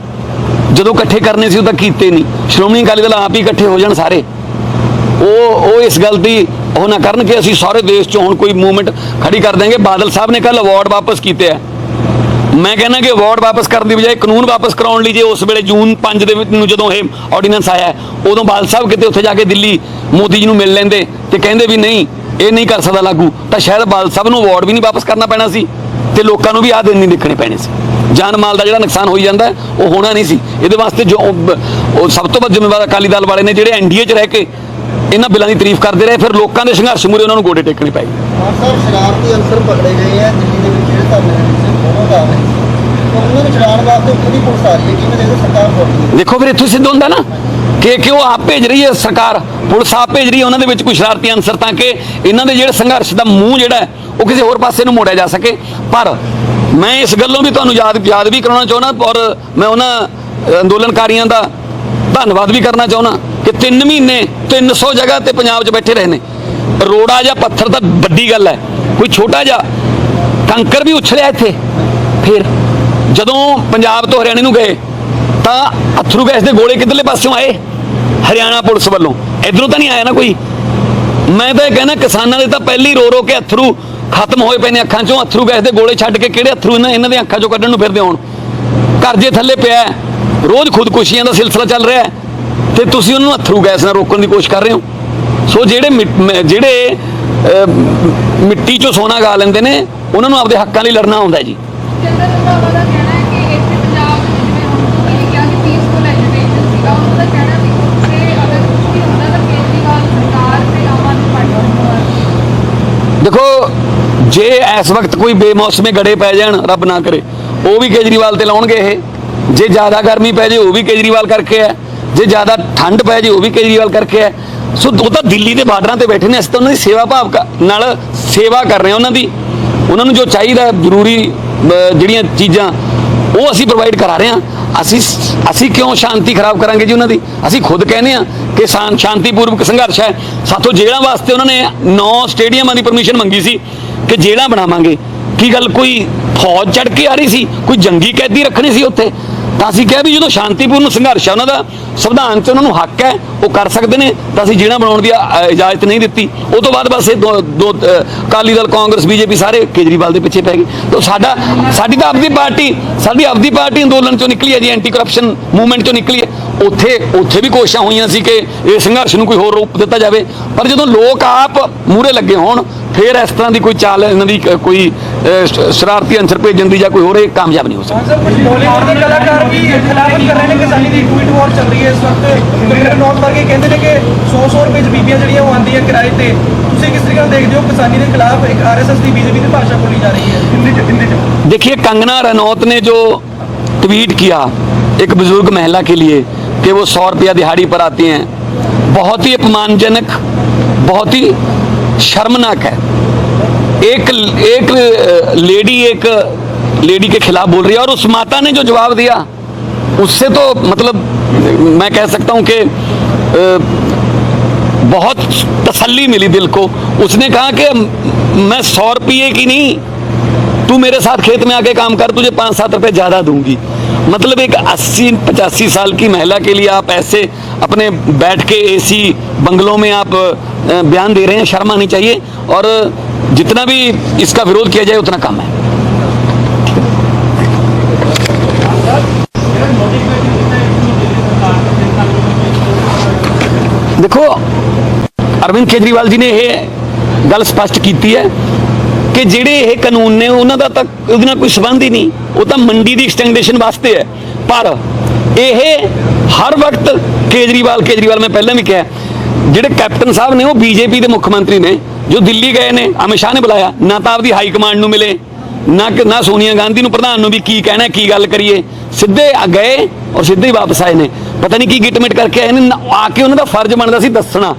ਜਦੋਂ ਇਕੱਠੇ ਕਰਨੇ ਸੀ ਉਹ ਤਾਂ ਕੀਤੇ ਨਹੀਂ। ਸ਼੍ਰੋਮਣੀ ਅਕਾਲੀ ਦਲ ਆਪ ਹੀ ਇਕੱਠੇ ਹੋ ਜਾਣ ਸਾਰੇ, ਉਹ ਇਸ ਗੱਲ ਦੀ ਉਹ ਨਾ ਕਰਨ ਕਿ ਅਸੀਂ ਸਾਰੇ ਦੇਸ਼ 'ਚੋਂ ਹੁਣ ਕੋਈ ਮੂਵਮੈਂਟ ਖੜੀ ਕਰ ਦੇਂਗੇ। ਬਾਦਲ ਸਾਹਿਬ ਨੇ ਕੱਲ ਅਵਾਰਡ ਵਾਪਸ ਕੀਤੇ ਆ। ਮੈਂ ਕਹਿੰਦਾ ਕਿ ਅਵਾਰਡ ਵਾਪਸ ਕਰਨ ਦੀ ਬਜਾਏ ਕਾਨੂੰਨ ਵਾਪਸ ਕਰਾਉਣ ਲਈ, ਜੇ ਉਸ ਵੇਲੇ ਜੂਨ 5 ਦੇ ਵਿੱਚ ਨੂੰ ਜਦੋਂ ਇਹ ਆਰਡੀਨੈਂਸ ਆਇਆ, ਉਦੋਂ ਬਾਦਲ ਸਾਹਿਬ ਕਿਤੇ ਉੱਥੇ ਜਾ ਕੇ ਦਿੱਲੀ ਮੋਦੀ ਜੀ ਨੂੰ ਮਿਲ ਲੈਂਦੇ ਤੇ ਕਹਿੰਦੇ ਵੀ ਨਹੀਂ ਇਹ ਨਹੀਂ ਕਰ ਸਕਦਾ ਲਾਗੂ, ਤਾਂ ਸ਼ਾਇਦ ਬਾਦਲ ਸਾਹਿਬ ਨੂੰ ਅਵਾਰਡ ਵੀ ਨਹੀਂ ਵਾਪਸ ਕਰਨਾ ਪੈਣਾ ਸੀ ਤੇ ਲੋਕਾਂ ਨੂੰ ਵੀ ਆਹ ਦਿਨ ਨਹੀਂ ਦੇਖਣੇ ਪੈਣੇ ਸੀ। ਜਾਨ ਮਾਲ ਦਾ ਜਿਹੜਾ ਨੁਕਸਾਨ ਹੋਈ ਜਾਂਦਾ ਉਹ ਹੋਣਾ ਨਹੀਂ ਸੀ। ਇਹਦੇ ਵਾਸਤੇ ਜੋ ਉਹ ਸਭ ਤੋਂ ਵੱਧ ਜ਼ਿੰਮੇਵਾਰ ਅਕਾਲੀ ਦਲ ਵਾਲੇ ਨੇ, ਜਿਹੜੇ ਐਨਡੀਏ 'ਚ ਰਹਿ ਕੇ ਇਹਨਾਂ ਬਿੱਲਾਂ ਦੀ ਤਾਰੀਫ ਕਰਦੇ ਰਹੇ, ਫਿਰ ਲੋਕਾਂ ਦੇ ਸੰਘਰਸ਼ ਮੂਹਰੇ ਉਹਨਾਂ ਨੂੰ ਗੋਡੇ ਟੇਕਣੇ ਪਏ। ਸਾਹਿਬ, ਸ਼ਰਾਰਤੀ ਅਨਸਰ ਪਕੜੇ ਗਏ ਹੈ ਦਿੱਲੀ ਦੇ ਵਿੱਚ, ਜਿਹੜੇ ਧਰਨੇ ਦੇ ਵਿੱਚ ਬਹੁਤ ਆ ਰਹੇ ਸੀ, ਉਹਨਾਂ ਨੂੰ ਛਡਾਉਣ ਵਾਸਤੇ ਉੱਥੋਂ ਦੀ ਪੁਲਿਸ ਆ ਰਹੀ ਹੈ, ਕਿਵੇਂ ਦੇਖੋ ਸਰਕਾਰ ਫੋਰਦੀ। ਦੇਖੋ ਫਿਰ ਇੱਥੋਂ ਸਿੱਧ ਹੁੰਦਾ ਨਾ ਕਿ ਉਹ ਆਪ ਭੇਜ ਰਹੀ ਹੈ, ਸਰਕਾਰ ਪੁਲਿਸ ਆਪ ਭੇਜ ਰਹੀ ਹੈ ਉਹਨਾਂ ਦੇ ਵਿੱਚ ਕੋਈ ਸ਼ਰਾਰਤੀ ਅਨਸਰ, ਤਾਂ ਕਿ ਇਹਨਾਂ ਦੇ ਜਿਹੜੇ ਸੰਘਰਸ਼ ਦਾ ਮੂੰਹ ਜਿਹੜਾ ਹੈ ਉਹ ਕਿਸੇ ਹੋਰ ਪਾਸੇ ਨੂੰ ਮੋੜਿਆ ਜਾ ਸਕੇ। ਪਰ ਮੈਂ ਇਸ ਗੱਲੋਂ ਵੀ ਤੁਹਾਨੂੰ ਯਾਦ ਵੀ ਕਰਾਉਣਾ ਚਾਹੁੰਦਾ, ਔਰ ਮੈਂ ਉਹਨਾਂ ਅੰਦੋਲਨਕਾਰੀਆਂ ਦਾ ਧੰਨਵਾਦ ਵੀ ਕਰਨਾ ਚਾਹੁੰਦਾ ਕਿ 3 ਮਹੀਨੇ 300 ਜਗ੍ਹਾ ਤੇ ਪੰਜਾਬ 'ਚ ਬੈਠੇ ਰਹੇ ਨੇ। ਰੋੜਾ ਜਾਂ ਪੱਥਰ ਤਾਂ ਵੱਡੀ ਗੱਲ ਹੈ, ਕੋਈ ਛੋਟਾ ਜਿਹਾ ਕੰਕਰ ਵੀ ਉਛਲਿਆ ਇੱਥੇ। ਫਿਰ ਜਦੋਂ ਪੰਜਾਬ ਤੋਂ ਹਰਿਆਣੇ ਨੂੰ ਗਏ ਤਾਂ ਅਥਰੂ ਗੈਸ ਦੇ ਗੋਲੇ ਕਿੱਧਰਲੇ ਪਾਸਿਓਂ ਆਏ? ਹਰਿਆਣਾ ਪੁਲਿਸ ਵੱਲੋਂ, ਇਧਰੋਂ ਤਾਂ ਨਹੀਂ ਆਇਆ ਨਾ ਕੋਈ। ਮੈਂ ਤਾਂ ਇਹ ਕਹਿੰਦਾ ਕਿਸਾਨਾਂ ਦੇ ਤਾਂ ਪਹਿਲੀ ਰੋ ਕੇ ਅਥਰੂ ਖਤਮ ਹੋਏ ਪਏ ਨੇ ਅੱਖਾਂ 'ਚੋਂ। ਅਥਰੂ ਗੈਸ ਦੇ ਗੋਲੇ ਛੱਡ ਕੇ ਕਿਹੜੇ ਅਥਰੂ ਇਹਨਾਂ ਦੀਆਂ ਅੱਖਾਂ 'ਚੋਂ ਕੱਢਣ ਨੂੰ ਫਿਰਦੇ ਹੋਣ? ਕਰਜ਼ੇ ਥੱਲੇ ਪਿਆ, ਰੋਜ਼ ਖੁਦਕੁਸ਼ੀਆਂ ਦਾ ਸਿਲਸਿਲਾ ਚੱਲ ਰਿਹਾ ਤੇ ਤੁਸੀਂ ਉਹਨੂੰ ਅਥਰੂ ਗੈਸ ਨਾਲ ਰੋਕਣ ਦੀ ਕੋਸ਼ਿਸ਼ ਕਰ ਰਹੇ ਹੋ। ਸੋ ਜਿਹੜੇ ਮਿੱਟੀ 'ਚੋਂ ਸੋਨਾ ਗਾ ਲੈਂਦੇ ਨੇ, ਉਹਨਾਂ ਨੂੰ ਆਪਦੇ ਹੱਕਾਂ ਲਈ ਲੜਨਾ ਆਉਂਦਾ ਜੀ। ਦੇਖੋ, ਜੇ ਇਸ ਵਕਤ ਕੋਈ ਬੇਮੌਸਮੇ ਗੜੇ ਪੈ ਜਾਣ, ਰੱਬ ਨਾ ਕਰੇ, ਉਹ ਵੀ ਕੇਜਰੀਵਾਲ ਤੇ ਲਾਉਣਗੇ ਇਹ। ਜੇ ਜ਼ਿਆਦਾ ਗਰਮੀ ਪੈ ਜੇ ਉਹ ਵੀ ਕੇਜਰੀਵਾਲ ਕਰਕੇ ਹੈ, ਜੇ ਜ਼ਿਆਦਾ ਠੰਡ ਪੈ ਜੇ ਉਹ ਵੀ ਕੇਜਰੀਵਾਲ ਕਰਕੇ ਹੈ। ਸੋ ਉਹ ਤਾਂ ਦਿੱਲੀ ਦੇ ਬਾਰਡਰਾਂ ਤੇ ਬੈਠੇ ਨੇ, ਅਸੀਂ ਤਾਂ ਉਹਨਾਂ ਦੀ ਸੇਵਾ ਭਾਵ ਨਾਲ ਸੇਵਾ ਕਰ ਰਹੇ ਹਾਂ। ਉਹਨਾਂ ਨੂੰ ਜੋ ਚਾਹੀਦਾ ਜ਼ਰੂਰੀ ਜਿਹੜੀਆਂ ਚੀਜ਼ਾਂ ਉਹ ਅਸੀਂ ਪ੍ਰੋਵਾਈਡ ਕਰਾ ਰਹੇ ਹਾਂ। ਅਸੀਂ ਕਿਉਂ ਸ਼ਾਂਤੀ ਖਰਾਬ ਕਰਾਂਗੇ ਜੀ ਉਹਨਾਂ ਦੀ? ਅਸੀਂ ਖੁਦ ਕਹਿੰਦੇ ਹਾਂ ਕਿ ਸ਼ਾਂਤੀਪੂਰਵਕ ਸੰਘਰਸ਼ ਹੈ। ਸਾਥੋਂ ਜੇਲ੍ਹਾਂ ਵਾਸਤੇ ਉਹਨਾਂ ਨੇ 9 ਸਟੇਡੀਅਮਾਂ ਦੀ ਪਰਮਿਸ਼ਨ ਮੰਗੀ ਸੀ ਕਿ ਜੇਲ੍ਹਾਂ ਬਣਾਵਾਂਗੇ। ਕੀ ਗੱਲ ਕੋਈ ਫੌਜ ਚੜ ਕੇ ਆ ਰਹੀ ਸੀ? ਕੋਈ ਜੰਗੀ ਕੈਦੀ ਰੱਖਣੇ ਸੀ ਉੱਥੇ? ਤਾਂ ਅਸੀਂ ਕਿਹਾ ਵੀ ਜਦੋਂ ਸ਼ਾਂਤੀਪੂਰਨ ਸੰਘਰਸ਼ ਹੈ ਉਹਨਾਂ ਦਾ, ਸੰਵਿਧਾਨ 'ਚ ਉਹਨਾਂ ਨੂੰ ਹੱਕ ਹੈ, ਉਹ ਕਰ ਸਕਦੇ ਨੇ, ਤਾਂ ਅਸੀਂ ਜੇਲ੍ਹਾਂ ਬਣਾਉਣ ਦੀ ਇਜਾਜ਼ਤ ਨਹੀਂ ਦਿੱਤੀ। ਉਹ ਤੋਂ ਬਾਅਦ ਬਸ ਇਹ ਦੋ ਅਕਾਲੀ ਦਲ, ਕਾਂਗਰਸ, ਬੀਜੇਪੀ ਸਾਰੇ ਕੇਜਰੀਵਾਲ ਦੇ ਪਿੱਛੇ ਪੈ ਗਏ। ਤਾਂ ਸਾਡੀ ਤਾਂ ਆਪਦੀ ਪਾਰਟੀ ਅੰਦੋਲਨ 'ਚੋਂ ਨਿਕਲੀ ਹੈ ਜੀ, ਐਂਟੀ ਕਰਪਸ਼ਨ ਮੂਵਮੈਂਟ 'ਚੋਂ ਨਿਕਲੀ ਹੈ। ਉੱਥੇ ਵੀ ਕੋਸ਼ਿਸ਼ਾਂ ਹੋਈਆਂ ਸੀ ਕਿ ਇਹ ਸੰਘਰਸ਼ ਨੂੰ ਕੋਈ ਹੋਰ ਰੂਪ ਦਿੱਤਾ ਜਾਵੇ, ਪਰ ਜਦੋਂ ਲੋਕ ਆਪ ਮੂਹਰੇ ਲੱਗੇ ਹੋਣ ਫਿਰ ਇਸ ਤਰ੍ਹਾਂ ਦੀ ਕੋਈ ਚਾਲ ਇਹਨਾਂ ਦੀ ਕੋਈ ਸ਼ਰਾਰਤੀ ਅੰਸਰ ਭੇਜਣ ਦੀ ਜਾਂ ਕੋਈ ਹੋਰ ਇਹ ਕਾਮਯਾਬ ਨਹੀਂ ਹੋ ਸਕਦਾ। ਸਰ ਕੁਝ ਬਾਲੀਵੁੱਡ ਦੇ ਕਲਾਕਾਰ ਵੀ ਖਿਲਾਫਤ ਕਰ ਰਹੇ ਨੇ ਕਿਸਾਨੀ ਦੀ ਟਵੀਟ ਵਾਰ ਚੱਲ ਰਹੀ ਹੈ ਇਸ ਵਕਤ ਕ੍ਰਿਕਟ ਨੌਟ ਕਰਕੇ ਕਹਿੰਦੇ ਨੇ ਕਿ 100 ਰੁਪਏ 'ਚ ਬੀਬੀਆਂ ਜਿਹੜੀਆਂ ਉਹ ਆਉਂਦੀਆਂ ਕਿਰਾਏ ਤੇ। ਤੁਸੀਂ ਕਿਸ ਤਰੀਕੇ ਨਾਲ ਦੇਖਦੇ ਹੋ ਕਿਸਾਨੀ ਦੇ ਖਿਲਾਫ ਇੱਕ ਆਰਐਸਐਸ ਦੀ ਬੀਜੇਪੀ ਦੀ ਭਾਸ਼ਾ ਬੋਲੀ ਜਾ ਰਹੀ ਹੈ ਹਿੰਦੀ 'ਚ? देखिए, कंगना रनौत ने जो ट्वीट किया एक बुजुर्ग महिला के लिए कि वो 100 रुपया दिहाड़ी पर आती हैं, बहुत ही अपमानजनक, बहुत ही शर्मनाक है। एक लेडी के खिलाफ बोल रही है, और उस माता ने जो जवाब दिया उससे तो मतलब मैं कह सकता हूं कि बहुत तसल्ली मिली दिल को। उसने कहा कि मैं 100 रुपये की नहीं, तू मेरे साथ खेत में आके काम कर, तुझे 5-7 रुपए ज़्यादा दूंगी। मतलब एक 80-85 साल की महिला के लिए आप ऐसे अपने बैठ के एसी बंगलों में आप बयान दे रहे हैं, शर्म आनी चाहिए। और जितना भी इसका विरोध किया जाए उतना कम है। देखो, अरविंद केजरीवाल जी ने यह गल स्पष्ट की है कि ਜਿਹੜੇ ਇਹ ਕਾਨੂੰਨ ਨੇ ਉਹਨਾਂ ਦਾ ਤਾਂ ਉਹਦੇ ਨਾਲ ਕੋਈ ਸੰਬੰਧ ਹੀ ਨਹੀਂ, ਉਹ ਤਾਂ ਮੰਡੀ ਦੀ ਐਕਸਟੈਂਡੇਸ਼ਨ ਵਾਸਤੇ ਹੈ। ਪਰ ਇਹ ਹਰ ਵਕਤ ਕੇਜਰੀਵਾਲ ਮੈਂ ਪਹਿਲਾਂ ਵੀ ਕਿਹਾ, ਜਿਹੜੇ ਕੈਪਟਨ ਸਾਹਿਬ ਨੇ ਉਹ ਬੀਜੇਪੀ ਦੇ ਮੁੱਖ ਮੰਤਰੀ ਨੇ, ਜੋ ਦਿੱਲੀ ਗਏ ਨੇ, ਅਮਿਤ ਸ਼ਾਹ ਨੇ ਬੁਲਾਇਆ, ਨਾ ਤਾਂ ਆਪਦੀ ਹਾਈ ਕਮਾਂਡ ਨੂੰ ਮਿਲੇ, ਨਾ ਸੋਨੀਆ ਗਾਂਧੀ ਨੂੰ ਪ੍ਰਧਾਨ ਨੂੰ ਵੀ ਕੀ ਕਹਿਣਾ ਕੀ ਗੱਲ ਕਰੀਏ, ਸਿੱਧੇ ਗਏ ਔਰ ਸਿੱਧੇ ਹੀ ਵਾਪਸ ਆਏ ਨੇ। ਪਤਾ ਨਹੀਂ ਕੀ ਗਿਟਮਿਟ ਕਰਕੇ ਆਏ ਨੇ। ਆ ਕੇ ਉਹਨਾਂ ਦਾ ਫਰਜ਼ ਬਣਦਾ ਸੀ ਦੱਸਣਾ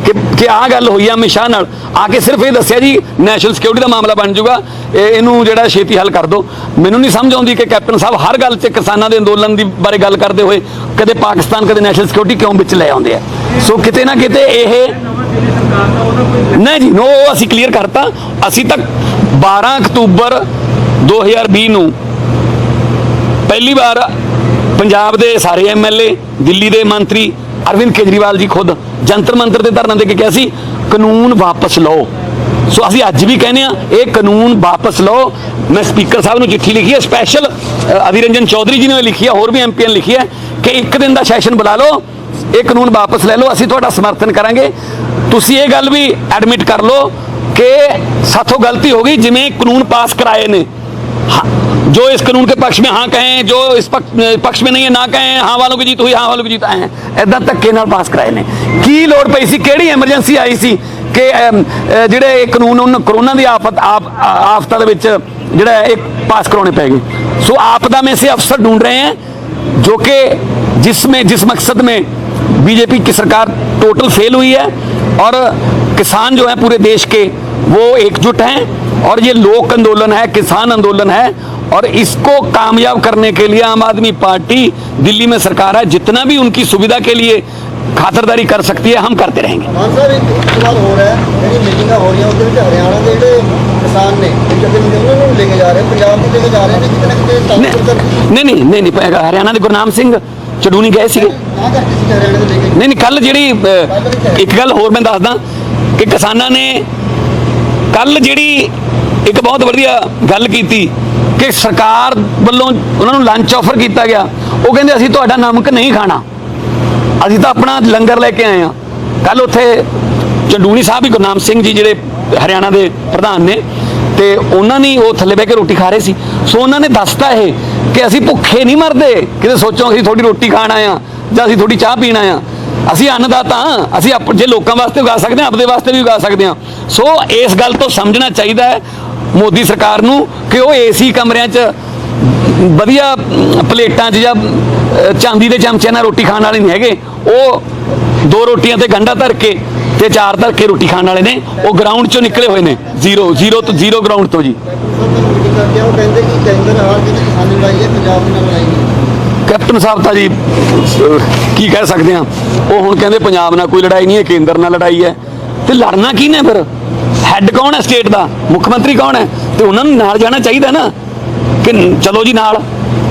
ਕਿ ਆਹ ਗੱਲ ਹੋਈ ਆ ਅਮਿਤ ਸ਼ਾਹ ਨਾਲ। ਆ ਕੇ ਸਿਰਫ ਇਹ ਦੱਸਿਆ ਜੀ ਨੈਸ਼ਨਲ ਸਿਕਿਉਰਿਟੀ ਦਾ ਮਾਮਲਾ ਬਣ ਜਾਊਗਾ, ਇਹਨੂੰ ਜਿਹੜਾ ਛੇਤੀ ਹੱਲ ਕਰ ਦਿਓ। ਮੈਨੂੰ ਨਹੀਂ ਸਮਝ ਆਉਂਦੀ ਕਿ ਕੈਪਟਨ ਸਾਹਿਬ ਹਰ ਗੱਲ 'ਚ ਕਿਸਾਨਾਂ ਦੇ ਅੰਦੋਲਨ ਦੀ ਬਾਰੇ ਗੱਲ ਕਰਦੇ ਹੋਏ ਕਦੇ ਪਾਕਿਸਤਾਨ ਕਦੇ ਨੈਸ਼ਨਲ ਸਿਕਿਉਰਿਟੀ ਕਿਉਂ ਵਿੱਚ ਲੈ ਆਉਂਦੇ ਆ। ਸੋ ਕਿਤੇ ਨਾ ਕਿਤੇ ਇਹ ਨਹੀਂ ਜੀ, ਨੋ, ਅਸੀਂ ਕਲੀਅਰ ਕਰਤਾ। ਅਸੀਂ ਤਾਂ 12 ਅਕਤੂਬਰ 2020 ਨੂੰ ਪਹਿਲੀ ਵਾਰ ਪੰਜਾਬ ਦੇ ਸਾਰੇ ਐਮਐਲਏ, ਦਿੱਲੀ ਦੇ ਮੰਤਰੀ, ਅਰਵਿੰਦ ਕੇਜਰੀਵਾਲ ਜੀ ਖੁਦ ਜੰਤਰ ਮੰਤਰ ਤੇ ਧਰਨਾ ਦੇ ਕੇ ਕਿਹਾ ਸੀ ਕਾਨੂੰਨ ਵਾਪਸ ਲਓ। ਸੋ ਅਸੀਂ ਅੱਜ ਵੀ ਕਹਿੰਦੇ ਆ ਇਹ ਕਾਨੂੰਨ ਵਾਪਸ ਲਓ। ਮੈਂ ਸਪੀਕਰ ਸਾਹਿਬ ਨੂੰ ਚਿੱਠੀ ਲਿਖੀ ਹੈ, ਸਪੈਸ਼ਲ ਅਧੀਰ ਰੰਜਨ ਚੌਧਰੀ ਜੀ ਨੇ ਲਿਖੀ ਹੈ, ਹੋਰ ਵੀ ਐਮਪੀਆਂ ਨੇ ਲਿਖੀ ਹੈ ਕਿ ਇੱਕ ਦਿਨ ਦਾ ਸੈਸ਼ਨ ਬੁਲਾ ਲਓ, ਇਹ ਕਾਨੂੰਨ ਵਾਪਸ ਲੈ ਲਓ, ਅਸੀਂ ਤੁਹਾਡਾ ਸਮਰਥਨ ਕਰਾਂਗੇ। ਤੁਸੀਂ ਇਹ ਗੱਲ ਵੀ ਐਡਮਿਟ ਕਰ ਲਓ कि साथों गलती होगी, जिमें कानून पास कराए ने, जो इस कानून के पक्ष में हाँ कहें, जो इस पक्ष में नहीं है ना कहें, हाँ वालों की जीत हुई, हाँ वालों की जीत आए हैं, इदा धक्के नाल पास कराए ने। की लोड़ पई सी, किहड़ी एमरजेंसी आई सी कि जिहड़े कानून कोरोना की आफत दे विच जिहड़ा एक पास कराने पै गए। सो आपदा में से अफसर ढूंढ रहे हैं जो कि जिस मकसद में बीजेपी की सरकार टोटल फेल हुई है, और किसान जो है पूरे देश के वो एकजुट हैं, और ये लोक आंदोलन है, किसान आंदोलन है, और इसको कामयाब करने के लिए आम आदमी पार्टी दिल्ली में सरकार है, जितना भी उनकी सुविधा के लिए खातरदारी कर सकती है हम करते रहेंगे। मान साहब एक सवाल हो रहा है, ਜਿਹੜੀ ਮੀਟਿੰਗਾਂ ਹੋ ਰਹੀਆਂ ਉਹਦੇ ਵਿੱਚ ਹਰਿਆਣਾ ਦੇ ਜਿਹੜੇ ਕਿਸਾਨ ਨੇ ਜਥੇਬੰਦੀ ਉਹਨਾਂ ਨੂੰ ਲੈ ਕੇ ਜਾ ਰਹੇ, ਪੰਜਾਬ ਨੂੰ ਲੈ ਕੇ ਜਾ ਰਹੇ ਨੇ, ਕਿਤੇ ਨਾ ਕਿਤੇ नहीं हरियाणा के गुरनाम सिंह चडूनी गए ਸੀਗੇ। ਨਾ ਕਰਕੇ ਸੀ ਹਰਿਆਣਾ ਦੇ ਲੈ ਕੇ नहीं कल ਜਿਹੜੀ एक गल होर मैं दसदा कि किसानां ने कल ਜਿਹੜੀ एक बहुत वधिया गल कीती कि सरकार ਵੱਲੋਂ ਉਹਨਾਂ ਨੂੰ ਲੰਚ ਆਫਰ ਕੀਤਾ ਗਿਆ। ਉਹ ਕਹਿੰਦੇ ਅਸੀਂ ਤੁਹਾਡਾ ਨਮਕ ਨਹੀਂ ਖਾਣਾ, ਅਸੀਂ ਤਾਂ ਆਪਣਾ ਲੰਗਰ ਲੈ ਕੇ ਆਏ ਆ। ਕੱਲ ਉੱਥੇ ਚੰਡੂਣੀ ਸਾਹਿਬ ਹੀ ਗੁਰਨਾਮ ਸਿੰਘ ਜੀ ਜਿਹੜੇ ਹਰਿਆਣਾ ਦੇ ਪ੍ਰਧਾਨ ਨੇ, ਤੇ ਉਹਨਾਂ ਨੇ ਉਹ ਥੱਲੇ ਬਹਿ ਕੇ ਰੋਟੀ ਖਾ ਰਹੇ ਸੀ। ਸੋ ਉਹਨਾਂ ਨੇ ਦੱਸਤਾ ਇਹ ਕਿ ਅਸੀਂ ਭੁੱਖੇ ਨਹੀਂ ਮਰਦੇ, ਕਿਤੇ ਸੋਚੋ ਅਸੀਂ ਥੋੜੀ ਰੋਟੀ ਖਾਣ ਆਏ ਆ ਜਾਂ ਅਸੀਂ ਥੋੜੀ ਚਾਹ ਪੀਣ ਆਏ ਆ। ਅਸੀਂ ਅੰਨਦਾਤਾ ਹਾਂ, ਅਸੀਂ ਜੇ ਲੋਕਾਂ ਵਾਸਤੇ ਉਗਾ ਸਕਦੇ ਹਾਂ, ਆਪਦੇ ਵਾਸਤੇ ਵੀ ਉਗਾ ਸਕਦੇ ਹਾਂ। ਸੋ ਇਸ ਗੱਲ ਤੋਂ ਸਮਝਣਾ ਚਾਹੀਦਾ ਹੈ ਮੋਦੀ ਸਰਕਾਰ ਨੂੰ ਕਿ ਉਹ ਏਸੀ ਕਮਰਿਆਂ 'ਚ ਵਧੀਆ ਪਲੇਟਾਂ 'ਚ ਜਾਂ ਚਾਂਦੀ ਦੇ ਚਮਚਿਆਂ ਨਾਲ ਰੋਟੀ ਖਾਣ ਵਾਲੇ ਨਹੀਂ ਹੈਗੇ। ਉਹ 2 ਰੋਟੀਆਂ ਤੇ ਗੰਢਾ ਧਰ ਕੇ ਤੇ 4 ਧਰ ਕੇ ਰੋਟੀ ਖਾਣ ਵਾਲੇ ਨੇ। ਉਹ ਗਰਾਊਂਡ 'ਚੋਂ ਨਿਕਲੇ ਹੋਏ ਨੇ, ਜ਼ੀਰੋ ਗਰਾਊਂਡ ਤੋਂ ਜੀ। ਮੀਟਿੰਗ ਕਰਦੇ ਆ, ਉਹ ਕਹਿੰਦੇ ਕਿ ਕੇਂਦਰ ਨਾਲ ਜਿਹੜੀ ਕਿਸਾਨੀ ਲੜਾਈ ਹੈ ਪੰਜਾਬ ਨਾਲ ਲੜਾਈ ਨਹੀਂ। ਕੈਪਟਨ ਸਾਹਿਬ ਤਾਂ ਜੀ ਕੀ ਕਹਿ ਸਕਦੇ ਆ, ਉਹ ਹੁਣ ਕਹਿੰਦੇ ਪੰਜਾਬ ਨਾਲ ਕੋਈ ਲੜਾਈ ਨਹੀਂ ਹੈ, ਕੇਂਦਰ ਨਾਲ ਲੜਾਈ ਹੈ। ਤੇ ਲੜਨਾ ਕੀ ਨੇ ਫਿਰ? ਹੈੱਡ ਕੌਣ ਹੈ ਸਟੇਟ ਦਾ? ਮੁੱਖ ਮੰਤਰੀ ਕੌਣ ਹੈ? ਤੇ ਉਹਨਾਂ ਨੂੰ ਨਾਲ ਜਾਣਾ ਚਾਹੀਦਾ ਨਾ ਕਿ ਚਲੋ ਜੀ ਨਾਲ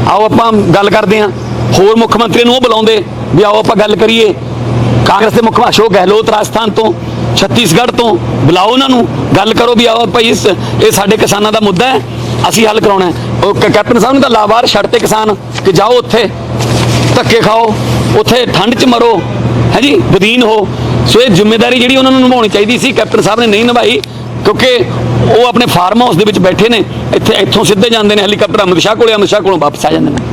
ਆਓ ਆਪਾਂ ਗੱਲ ਕਰਦੇ ਹਾਂ। ਹੋਰ ਮੁੱਖ ਮੰਤਰੀ ਨੂੰ ਉਹ ਬੁਲਾਉਂਦੇ ਵੀ ਆਓ ਆਪਾਂ ਗੱਲ ਕਰੀਏ। ਕਾਂਗਰਸ ਦੇ ਮੁੱਖ ਅਸ਼ੋਕ ਗਹਿਲੋਤ ਰਾਜਸਥਾਨ ਤੋਂ, ਛੱਤੀਸਗੜ੍ਹ ਤੋਂ ਬੁਲਾਓ ਉਹਨਾਂ ਨੂੰ, ਗੱਲ ਕਰੋ ਵੀ ਆਓ ਭਾਈ ਇਹ ਸਾਡੇ ਕਿਸਾਨਾਂ ਦਾ ਮੁੱਦਾ ਹੈ, ਅਸੀਂ ਹੱਲ ਕਰਾਉਣਾ ਹੈ। ਉਹ ਕੈਪਟਨ ਸਾਹਿਬ ਨੇ ਤਾਂ ਲਾਵਾਰ ਛੱਡਤੇ ਕਿਸਾਨ ਕਿ ਜਾਓ ਉੱਥੇ ਧੱਕੇ ਖਾਓ, ਉੱਥੇ ਠੰਡ 'ਚ ਮਰੋ, ਹੈ ਜੀ, ਬਦੀਨ ਹੋ। ਸੋ ਇਹ ਜ਼ਿੰਮੇਵਾਰੀ ਜਿਹੜੀ ਉਹਨਾਂ ਨੂੰ ਨਿਭਾਉਣੀ ਚਾਹੀਦੀ ਸੀ, ਕੈਪਟਨ ਸਾਹਿਬ ਨੇ ਨਹੀਂ ਨਿਭਾਈ। ਕਿਉਂਕਿ ਉਹ ਆਪਣੇ ਫਾਰਮ ਹਾਊਸ ਦੇ ਵਿੱਚ ਬੈਠੇ ਨੇ, ਇੱਥੋਂ ਸਿੱਧੇ ਜਾਂਦੇ ਨੇ ਹੈਲੀਕਾਪਟਰ ਅਮਿਤ ਸ਼ਾਹ ਕੋਲੇ, ਅਮਿਤ ਸ਼ਾਹ ਕੋਲੋਂ ਵਾਪਸ ਆ ਜਾਂਦੇ ਨੇ।